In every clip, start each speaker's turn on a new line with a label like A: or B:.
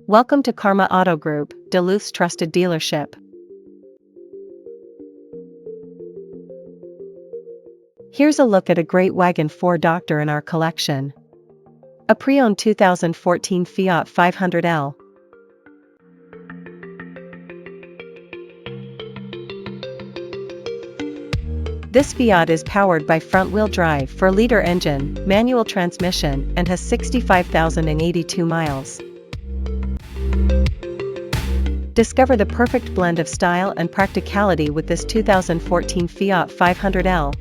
A: Welcome to Karma Auto Group, Duluth's trusted dealership. Here's a look at a great wagon 4-door in our collection. A pre-owned 2014 Fiat 500L. This Fiat is powered by front-wheel drive 4-liter engine, manual transmission, and has 65,082 miles. Discover the perfect blend of style and practicality with this 2014 Fiat 500L.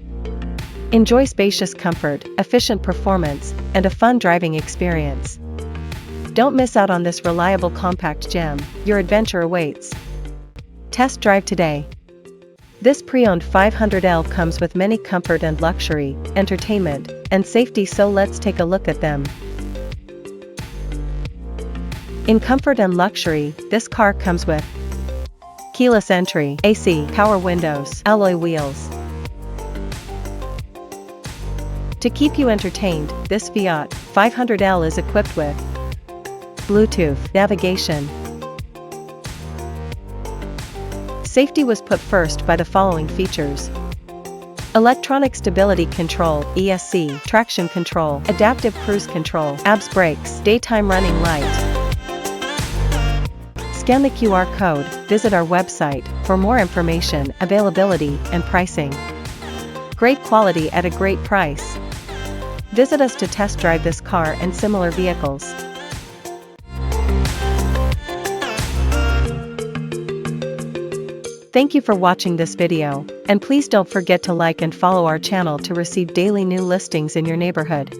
A: Enjoy spacious comfort, efficient performance, and a fun driving experience. Don't miss out on this reliable compact gem. Your adventure awaits. Test drive today. This pre-owned 500L comes with many comfort and luxury, entertainment, and safety, so let's take a look at them. In comfort and luxury, this car comes with keyless entry, AC, power windows, alloy wheels. To keep you entertained, this Fiat 500L is equipped with Bluetooth navigation. Safety was put first by the following features: electronic stability control, ESC, traction control, adaptive cruise control, ABS brakes, daytime running light. Scan the QR code, visit our website for more information, availability, and pricing. Great quality at a great price. Visit us to test drive this car and similar vehicles. Thank you for watching this video, and please don't forget to like and follow our channel to receive daily new listings in your neighborhood.